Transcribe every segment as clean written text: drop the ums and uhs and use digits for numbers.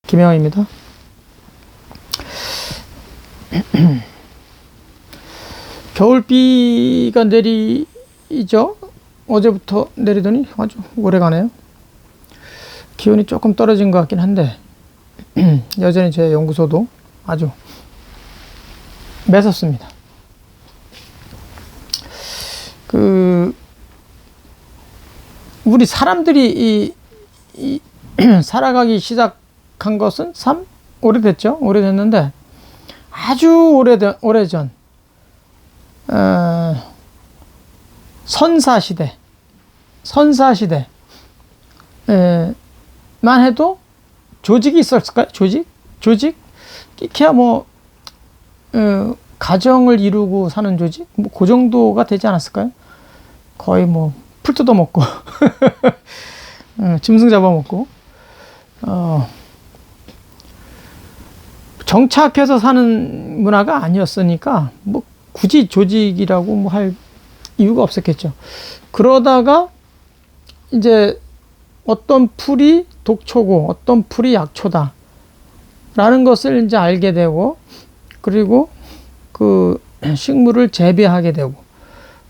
김영입니다. 겨울비가 내리죠. 어제부터 내리더니 아주 오래가네요. 기온이 조금 떨어진 것 같긴 한데 여전히 제 연구소도 아주 매섭습니다. 우리 사람들이 살아가기 시작한 것은 참 오래됐죠. 오래됐는데 아주 오래전 선사시대 만 해도 조직이 있었을까요? 조직? 이렇게야 가정을 이루고 사는 조직? 그 정도가 되지 않았을까요? 거의 풀 뜯어먹고 짐승 잡아먹고 정착해서 사는 문화가 아니었으니까 굳이 조직이라고 할 이유가 없었겠죠. 그러다가 이제 어떤 풀이 독초고 어떤 풀이 약초다 라는 것을 이제 알게 되고, 그리고 그 식물을 재배하게 되고,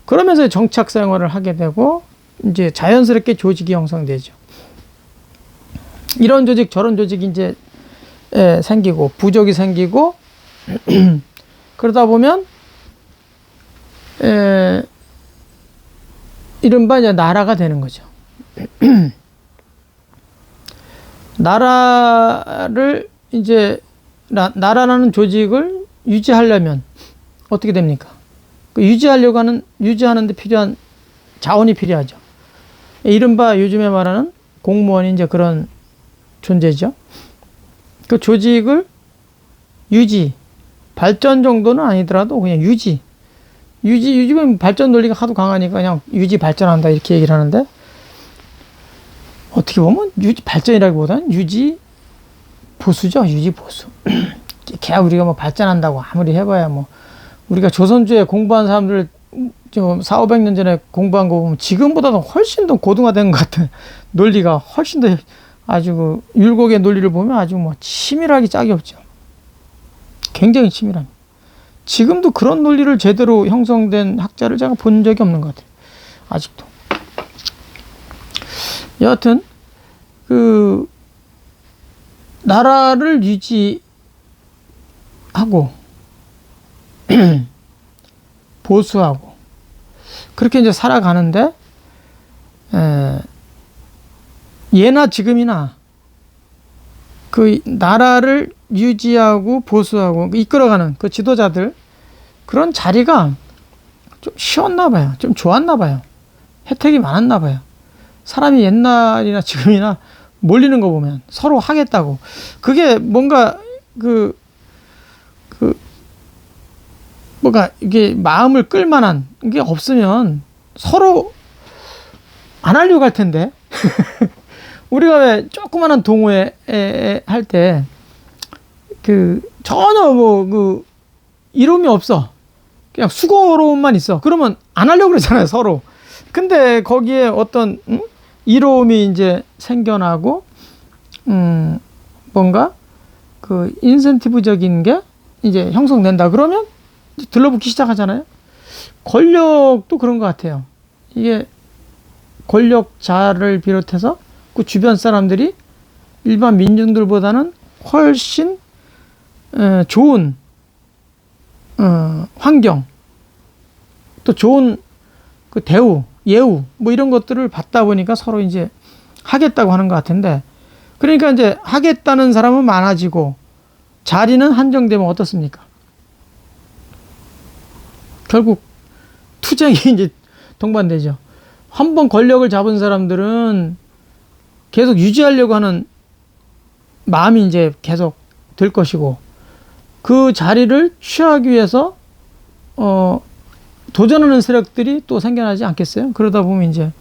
그러면서 정착 생활을 하게 되고 이제 자연스럽게 조직이 형성되죠. 이런 조직 저런 조직이 이제 생기고 부족이 생기고 그러다 보면 이른바 이제 나라가 되는 거죠. 나라를 이제 나라라는 조직을 유지하려면 어떻게 됩니까? 유지하는데 필요한 자원이 필요하죠. 이른바 요즘에 말하는 공무원이 이제 그런 존재죠. 그 조직을 발전 정도는 아니더라도 그냥 요즘은 발전 논리가 하도 강하니까 그냥 발전한다 이렇게 얘기를 하는데, 어떻게 보면 발전이라기보다는 보수죠. 보수. 걔야 우리가 발전한다고 아무리 해봐야 우리가 조선주에 공부한 사람들 좀 400~500년 전에 공부한 거 보면 지금보다도 훨씬 더 고등화된 것 같은 논리가 훨씬 더 아주 율곡의 논리를 보면 아주 치밀하기 짝이 없죠. 굉장히 치밀합니다. 지금도 그런 논리를 제대로 형성된 학자를 제가 본 적이 없는 것 같아요. 아직도. 여하튼 나라를 유지하고 보수하고 그렇게 이제 살아가는데, 예나 지금이나 그 나라를 유지하고 보수하고 이끌어가는 그 지도자들, 그런 자리가 좀 쉬웠나 봐요. 좀 좋았나 봐요. 혜택이 많았나 봐요. 사람이 옛날이나 지금이나 몰리는 거 보면 서로 하겠다고, 그게 뭔가 뭔가 이게 마음을 끌만한 게 없으면 서로 안 하려고 할 텐데 우리가 왜 조그마한 동호회 할 때 전혀 이로움이 없어, 그냥 수고로움만 있어, 그러면 안 하려고 그러잖아요 서로. 근데 거기에 어떤 이로움이 이제 생겨나고 뭔가 인센티브적인 게 이제 형성된다 그러면 들러붙기 시작하잖아요. 권력도 그런 것 같아요. 이게 권력자를 비롯해서 그 주변 사람들이 일반 민중들보다는 훨씬 좋은 환경, 또 좋은 대우, 예우 이런 것들을 받다 보니까 서로 이제 하겠다고 하는 것 같은데, 그러니까 이제 하겠다는 사람은 많아지고 자리는 한정되면 어떻습니까? 결국 투쟁이 이제 동반되죠. 한번 권력을 잡은 사람들은 계속 유지하려고 하는 마음이 이제 계속 들 것이고, 그 자리를 취하기 위해서 도전하는 세력들이 또 생겨나지 않겠어요? 그러다 보면 이제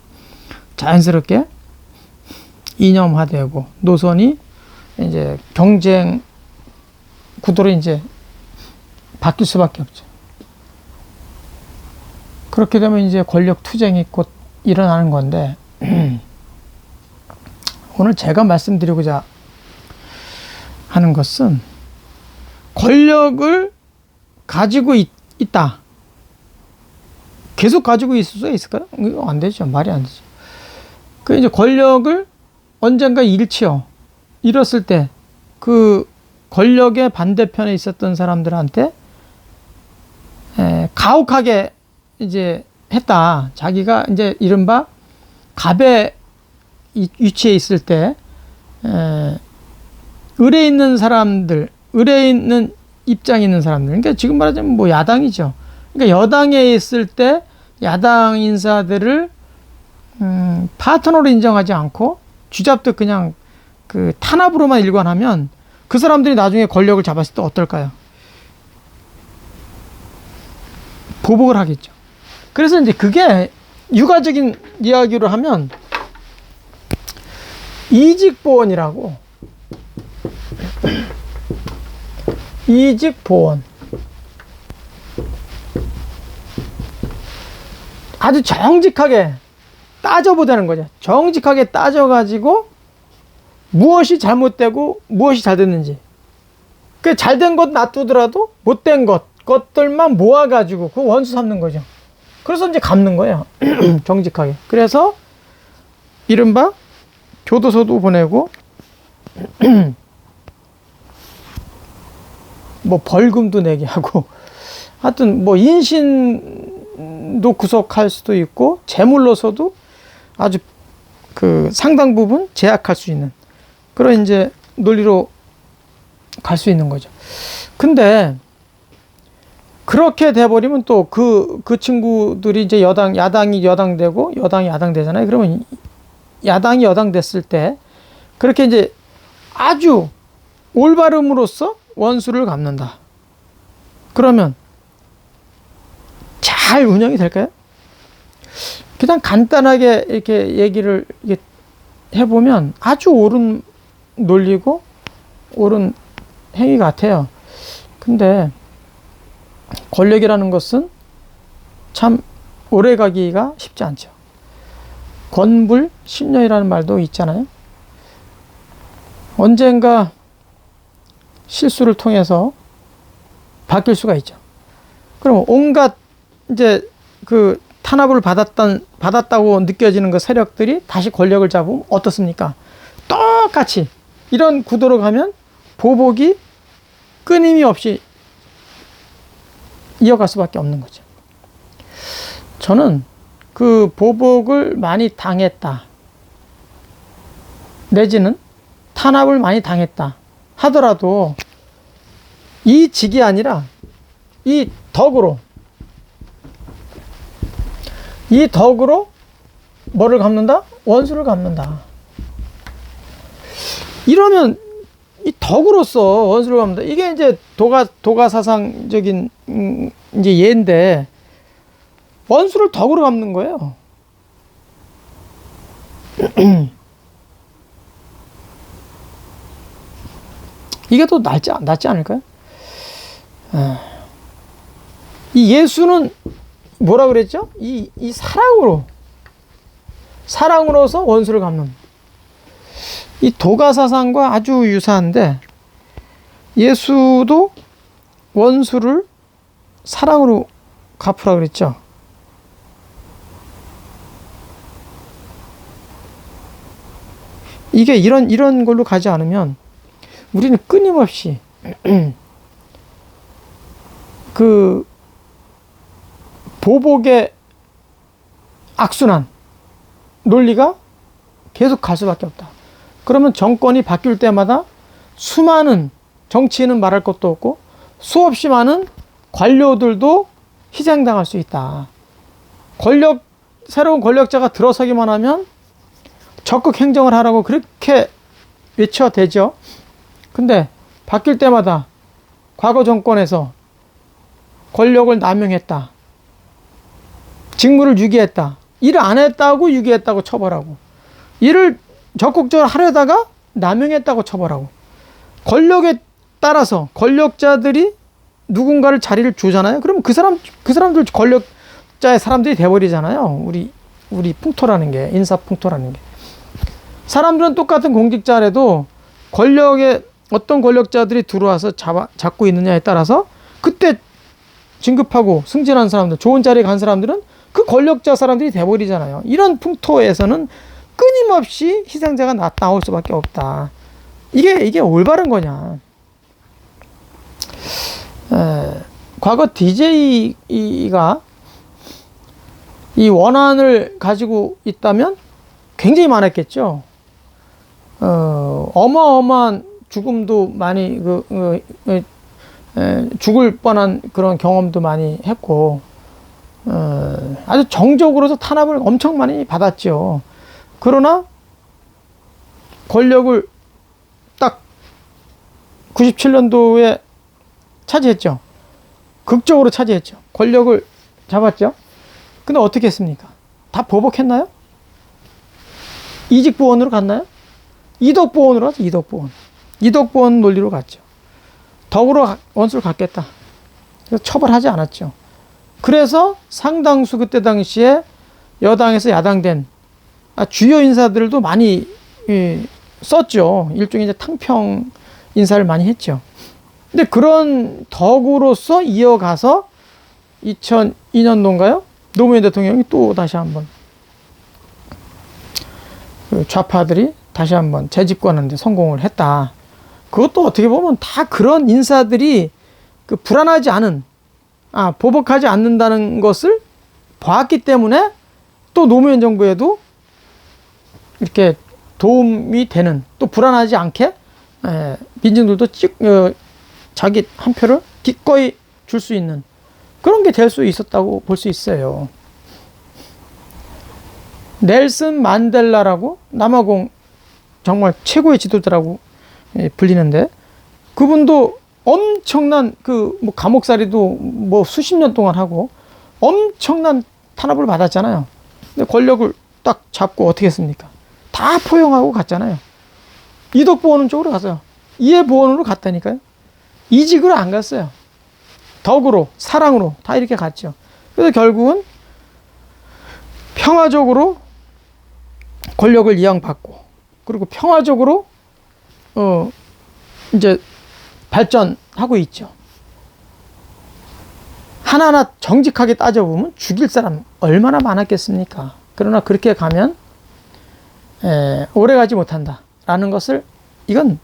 자연스럽게 이념화되고 노선이 이제 경쟁 구도로 이제 바뀔 수밖에 없죠. 그렇게 되면 이제 권력 투쟁이 곧 일어나는 건데, 오늘 제가 말씀드리고자 하는 것은 권력을 가지고 있다. 계속 가지고 있을 수 있을까요? 이거 안 되죠. 말이 안 되죠. 그 이제 권력을 언젠가 잃지요. 잃었을 때 그 권력의 반대편에 있었던 사람들한테 가혹하게 이제 했다. 자기가 이제 이른바 갑의 위치에 있을 때 을에 있는 사람들, 을에 있는 입장에 있는 사람들, 그러니까 지금 말하자면 뭐 야당이죠. 그러니까 여당에 있을 때 야당 인사들을 파트너로 인정하지 않고 쥐잡듯 그냥 그 탄압으로만 일관하면 그 사람들이 나중에 권력을 잡았을 때 어떨까요? 보복을 하겠죠. 그래서 이제 그게 육아적인 이야기로 하면 이직보원이라고, 이직보원, 아주 정직하게 따져보자는 거죠. 정직하게 따져가지고 무엇이 잘못되고 무엇이 잘 됐는지, 그 잘된 것 놔두더라도 못된 것들만 모아가지고 그 원수 삼는 거죠. 그래서 이제 갚는 거예요. 정직하게. 그래서 이른바 교도소도 보내고 뭐 벌금도 내게 하고, 하여튼 뭐 인신도 구속할 수도 있고 재물로서도 아주 그 상당 부분 제약할 수 있는 그런 이제 논리로 갈 수 있는 거죠. 근데 그렇게 돼버리면 또 그 친구들이 이제 야당이 여당 되고 여당이 야당 되잖아요. 그러면 야당이 여당 됐을 때 그렇게 이제 아주 올바름으로써 원수를 갚는다. 그러면 잘 운영이 될까요? 그냥 간단하게 이렇게 얘기를 해보면 아주 옳은 논리고 옳은 행위 같아요. 근데 권력이라는 것은 참 오래 가기가 쉽지 않죠. 권불 10년이라는 말도 있잖아요. 언젠가 실수를 통해서 바뀔 수가 있죠. 그럼 온갖 이제 그 탄압을 받았다고 느껴지는 그 세력들이 다시 권력을 잡으면 어떻습니까? 똑같이 이런 구도로 가면 보복이 끊임이 이어갈 수밖에 없는 거죠. 저는 그 보복을 많이 당했다, 내지는 탄압을 많이 당했다 하더라도 이 직이 아니라 이 덕으로 뭐를 갚는다? 원수를 갚는다. 이러면 이 덕으로서 원수를 갚는다. 이게 이제 도가사상적인 이제 예인데 원수를 덕으로 갚는 거예요. 이게 더 낫지 않을까요? 이 예수는 뭐라 그랬죠? 이 사랑으로서 원수를 갚는, 이 도가사상과 아주 유사한데 예수도 원수를 사랑으로 갚으라 그랬죠. 이게 이런 걸로 가지 않으면 우리는 끊임없이 그 보복의 악순환 논리가 계속 갈 수밖에 없다. 그러면 정권이 바뀔 때마다 수많은 정치인은 말할 것도 없고 수없이 많은 관료들도 희생당할 수 있다. 새로운 권력자가 들어서기만 하면 적극 행정을 하라고 그렇게 외쳐대죠. 근데 바뀔 때마다 과거 정권에서 권력을 남용했다, 직무를 유기했다, 일을 안 했다고 유기했다고 처벌하고, 일을 적극적으로 하려다가 남용했다고 처벌하고, 권력에 따라서 권력자들이 누군가를 자리를 주잖아요. 그러면 그 사람들 권력자의 사람들이 돼버리잖아요. 우리 풍토라는 게, 인사 풍토라는 게. 사람들은 똑같은 공직자라도 권력의 어떤 권력자들이 들어와서 잡고 있느냐에 따라서 그때 진급하고 승진한 사람들, 좋은 자리에 간 사람들은 그 권력자 사람들이 돼버리잖아요. 이런 풍토에서는 끊임없이 희생자가 나올 수밖에 없다. 이게 올바른 거냐. 과거 DJ가 이 원한을 가지고 있다면 굉장히 많았겠죠. 어마어마한 죽음도 많이 죽을 뻔한 그런 경험도 많이 했고, 아주 정적으로도 탄압을 엄청 많이 받았죠. 그러나 권력을 딱 97년도에 차지했죠. 극적으로 차지했죠. 권력을 잡았죠. 근데 어떻게 했습니까? 다 보복했나요? 이직보원으로 갔나요? 이덕보원으로 갔죠. 이덕보원 논리로 갔죠. 덕으로 원수를 갚겠다. 그래서 처벌하지 않았죠. 그래서 상당수 그때 당시에 여당에서 야당된 주요 인사들도 많이 썼죠. 일종의 이제 탕평 인사를 많이 했죠. 근데 그런 덕으로서 이어가서 2002년도인가요? 노무현 대통령이 또 다시 한번 좌파들이 다시 한번 재집권하는데 성공을 했다. 그것도 어떻게 보면 다 그런 인사들이 불안하지 않은, 보복하지 않는다는 것을 봤기 때문에 또 노무현 정부에도 이렇게 도움이 되는, 또 불안하지 않게 민중들도 자기 한 표를 기꺼이 줄 수 있는 그런 게 될 수 있었다고 볼 수 있어요. 넬슨 만델라라고 남아공 정말 최고의 지도자라고 불리는데, 그분도 엄청난 감옥살이도 수십 년 동안 하고 엄청난 탄압을 받았잖아요. 근데 권력을 딱 잡고 어떻게 했습니까? 다 포용하고 갔잖아요. 이덕보원 쪽으로 가서요. 이해보원으로 갔다니까요. 이직으로 안 갔어요. 덕으로, 사랑으로 다 이렇게 갔죠. 그래서 결국은 평화적으로 권력을 이양받고, 그리고 평화적으로 이제 발전하고 있죠. 하나하나 정직하게 따져보면 죽일 사람 얼마나 많았겠습니까? 그러나 그렇게 가면 오래 가지 못한다라는 것을, 이건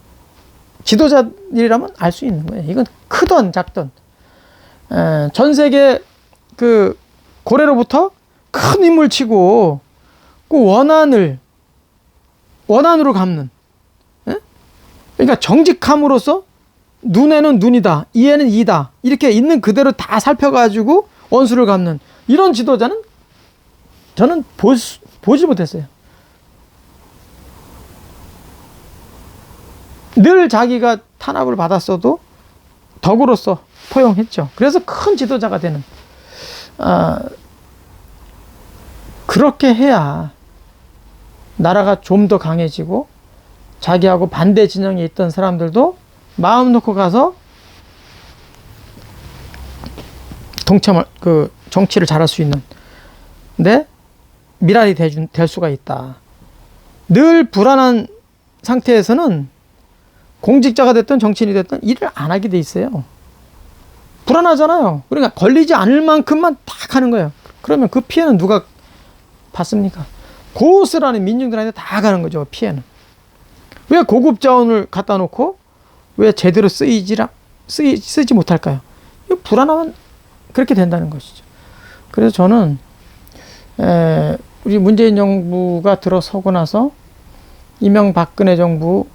지도자들이라면 알 수 있는 거예요. 이건 크던 작던 전 세계 고래로부터 큰 힘을 치고 그 원한으로 갚는, 그러니까 정직함으로써 눈에는 눈이다, 이에는 이다, 이렇게 있는 그대로 다 살펴가지고 원수를 갚는 이런 지도자는 저는 보지 못했어요. 늘 자기가 탄압을 받았어도 덕으로서 포용했죠. 그래서 큰 지도자가 되는, 그렇게 해야 나라가 좀 더 강해지고 자기하고 반대 진영에 있던 사람들도 마음 놓고 가서 정치를 잘할 수 있는, 근데 미랄이 될 수가 있다. 늘 불안한 상태에서는 공직자가 됐든 정치인이 됐든 일을 안 하게 돼 있어요. 불안하잖아요. 그러니까 걸리지 않을 만큼만 딱 하는 거예요. 그러면 그 피해는 누가 받습니까? 고스란히 민중들한테 다 가는 거죠. 피해는. 왜 고급 자원을 갖다 놓고 왜 제대로 쓰지 못할까요? 불안하면 그렇게 된다는 것이죠. 그래서 저는 우리 문재인 정부가 들어서고 나서 이명박근혜 정부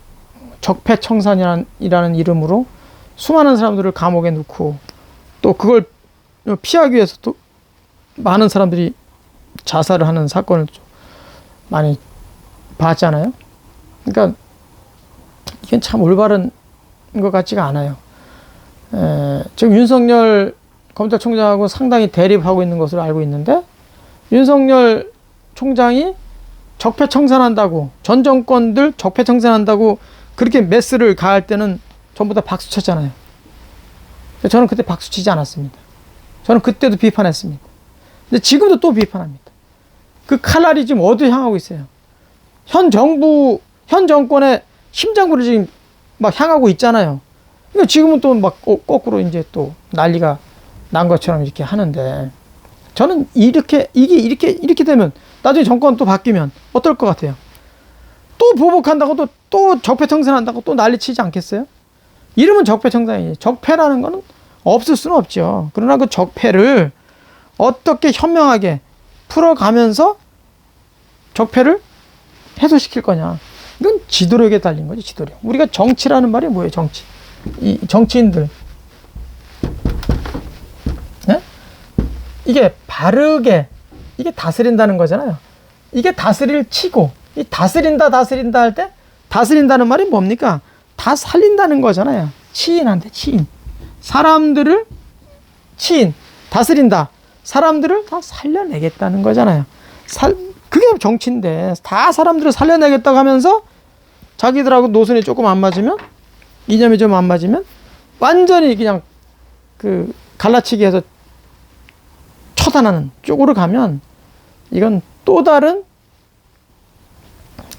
적폐청산이라는 이름으로 수많은 사람들을 감옥에 넣고, 또 그걸 피하기 위해서 또 많은 사람들이 자살을 하는 사건을 좀 많이 봤잖아요. 그러니까 이건 참 올바른 것 같지가 않아요. 지금 윤석열 검찰총장하고 상당히 대립하고 있는 것으로 알고 있는데, 윤석열 총장이 적폐청산한다고, 전 정권들 적폐청산한다고 그렇게 메스를 가할 때는 전부 다 박수 쳤잖아요. 저는 그때 박수 치지 않았습니다. 저는 그때도 비판했습니다. 근데 지금도 또 비판합니다. 그 칼날이 지금 어디에 향하고 있어요? 현 정권의 심장부를 지금 막 향하고 있잖아요. 그러니까 지금은 또 막 거꾸로 이제 또 난리가 난 것처럼 이렇게 하는데, 저는 이게 이렇게 되면 나중에 정권 또 바뀌면 어떨 것 같아요? 또 보복한다고 또 적폐청산한다고 또 난리치지 않겠어요? 이름은 적폐청산이지. 적폐라는 거는 없을 수는 없죠. 그러나 그 적폐를 어떻게 현명하게 풀어가면서 적폐를 해소시킬 거냐. 이건 지도력에 달린 거지, 지도력. 우리가 정치라는 말이 뭐예요, 정치? 이 정치인들. 네? 이게 바르게, 이게 다스린다는 거잖아요. 이게 다스릴 치고, 이 다스린다 할 때, 다스린다는 말이 뭡니까? 다 살린다는 거잖아요. 치인한테, 치인. 사람들을 다스린다. 사람들을 다 살려내겠다는 거잖아요. 그게 정치인데, 다 사람들을 살려내겠다고 하면서 자기들하고 노선이 조금 안 맞으면, 이념이 좀 안 맞으면 완전히 그냥 그 갈라치기 해서 처단하는 쪽으로 가면 이건 또 다른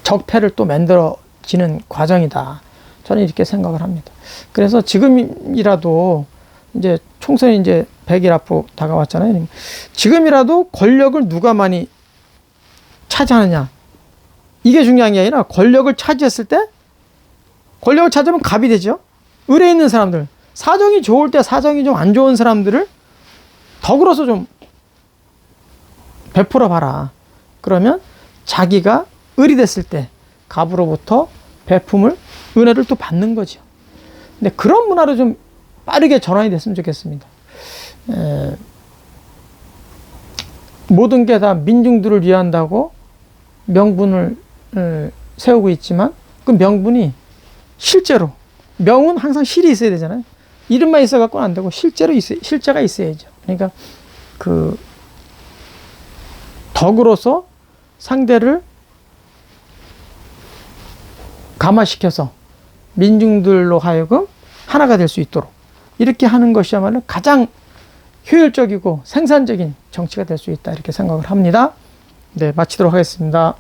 적폐를 또 만들어지는 과정이다. 저는 이렇게 생각을 합니다. 그래서 지금이라도 이제 총선이 이제 100일 앞으로 다가왔잖아요. 지금이라도 권력을 누가 많이 차지하느냐. 이게 중요한 게 아니라 권력을 차지했을 때, 권력을 차지하면 갑이 되죠. 의뢰 있는 사람들, 사정이 좋을 때 사정이 좀 안 좋은 사람들을 덕으로서 좀 베풀어 봐라. 그러면 자기가 을이 됐을 때 갑으로부터 베품을, 은혜를 또 받는 거죠. 근데 그런 문화로 좀 빠르게 전환이 됐으면 좋겠습니다. 모든 게 다 민중들을 위한다고 명분을 세우고 있지만 그 명분이 실제로, 명은 항상 실이 있어야 되잖아요. 이름만 있어 갖고는 안 되고 실제로 실제가 있어야죠. 그러니까 그 덕으로서 상대를 감화시켜서 민중들로 하여금 하나가 될 수 있도록 이렇게 하는 것이야말로 가장 효율적이고 생산적인 정치가 될 수 있다, 이렇게 생각을 합니다. 네, 마치도록 하겠습니다.